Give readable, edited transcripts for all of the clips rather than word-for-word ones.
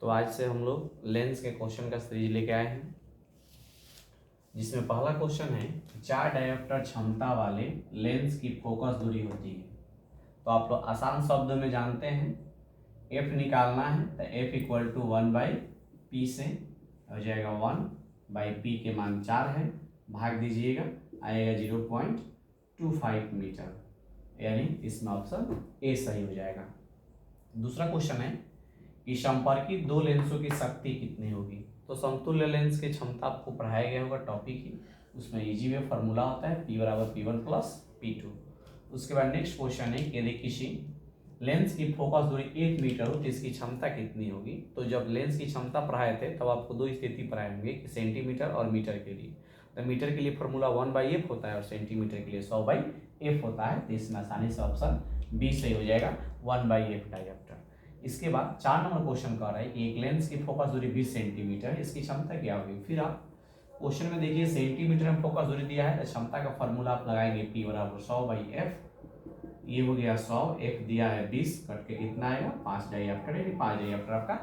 तो आज से हम लोग लेंस के क्वेश्चन का सीरीज लेके आए हैं, जिसमें पहला क्वेश्चन है 4 डायोप्टर क्षमता वाले लेंस की फोकस दूरी होती है। तो आप लोग आसान शब्दों में जानते हैं, एफ निकालना है तो एफ इक्वल टू 1/p से हो जाएगा 1/p के मान 4 है, भाग दीजिएगा आएगा 0.25 मीटर, यानी इसमें ऑप्शन ए सही हो जाएगा। दूसरा क्वेश्चन है कि संपर्की दो लेंसों की शक्ति कितनी होगी। तो समतुल्य लेंस की क्षमता आपको पढ़ाया गया होगा टॉपिक ही, उसमें इजी वे फॉर्मूला होता है P = P1 + P2। उसके बाद नेक्स्ट क्वेश्चन है कि यदि किसी लेंस की फोकस दूरी 1 मीटर हो तो इसकी क्षमता कितनी होगी। तो जब लेंस की क्षमता पढ़ाए थे तब आपको दो स्थिति पढ़ाए होंगे कि सेंटीमीटर और मीटर के लिए। तो मीटर के लिए फॉर्मूला 1/f होता है और सेंटीमीटर के लिए 100/f होता है। तो इसमें आसानी से ऑप्शन बी सही हो जाएगा, 1/f डायोप्टर। इसके बाद 4 नंबर क्वेश्चन कह रहा है कि एक लेंस की फोकस दूरी 20 सेंटीमीटर है, इसकी क्षमता क्या होगी। फिर आप क्वेश्चन में देखिए सेंटीमीटर में फोकस दूरी दिया है तो क्षमता का फॉर्मूला आप लगाएंगे P = 100/f। ये हो गया 100, f दिया है 20, कट के कितना आएगा 5 डायोप्टर, यानी 5 डायोप्टर आपका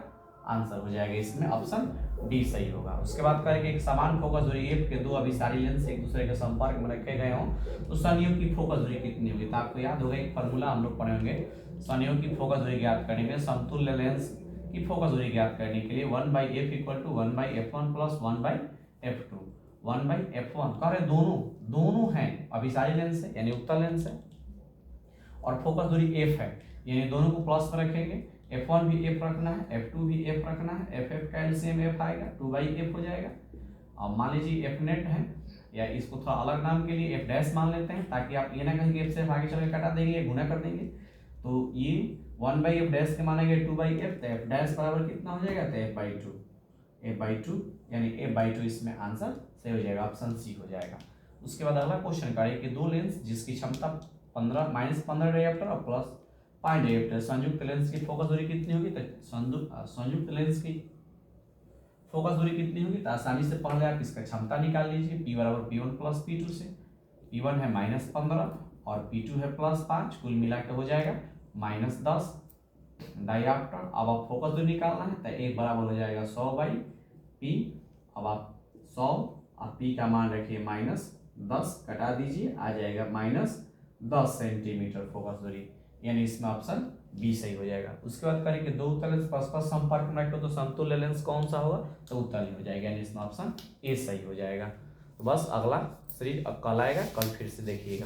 आंसर हो जाएगा। इसमें ऑप्शन डी सही होगा। उसके बाद करेंगे एक समान फोकस दूरी f के दो अभिसारी लेंस एक दूसरे के संपर्क में रखे गए हों तो संयोग की फोकस दूरी कितनी होगी। तो आपको याद होगा एक फॉर्मूला हम लोग पढ़े होंगे, संयोग की फोकस दूरी ज्ञात करने में समतुल्य लेंस की फोकस दूरी ज्ञात करने के लिए 1/f = 1/f1 + 1/f2। 1/f1 कह रहे दोनों हैं अभिसारी लेंस है यानी उत्तल लेंस है, और फोकस दूरी f है यानी दोनों को प्लस में रखेंगे। f1 भी f रखना है, f2 भी f रखना है, f का एलसीएम f आएगा 2/f हो जाएगा। अब मान लीजिए f नेट है, या इसको थोड़ा अलग नाम के लिए f डैश मान लेते हैं, ताकि आप ये ना कहें कि f से आगे चल के कटा देंगे, गुना कर देंगे। तो ये 1/f डैश के मानेंगे 2/f, तो f डैश बराबर कितना हो जाएगा, तो f/2 यानी f/2 इसमें आंसर सही हो जाएगा, ऑप्शन सी हो जाएगा। उसके बाद अगला क्वेश्चन करें कि दो लेंस जिसकी क्षमता 15 डायोप्टर और +5 डायोप्टर संयुक्त लेंस की फोकस दूरी कितनी होगी। तो संयुक्त लेंस की फोकस दूरी कितनी होगी, तो आसानी से पहले आप इसका क्षमता निकाल लीजिए P = P1 + P2 से। P1 है -15 और P2 है +5, कुल मिला के हो जाएगा -10 डायोप्टर। अब आप फोकस दूरी निकालना है तो एक बराबर हो जाएगा 100/p। अब आप 100 और p का मान रखिए -10, कटा दीजिए आ जाएगा -10 सेंटीमीटर फोकस दूरी, यानी इसमें ऑप्शन बी सही हो जाएगा। उसके बाद करेंगे दो उत्तल लेंस परस्पर संपर्क में रखो तो समतुल्य लेंस कौन सा होगा, तो उत्तल ही हो जाएगा, यानी इसमें ऑप्शन ए सही हो जाएगा। तो बस अगला सीरीज अब कल आएगा, कल फिर से देखिएगा।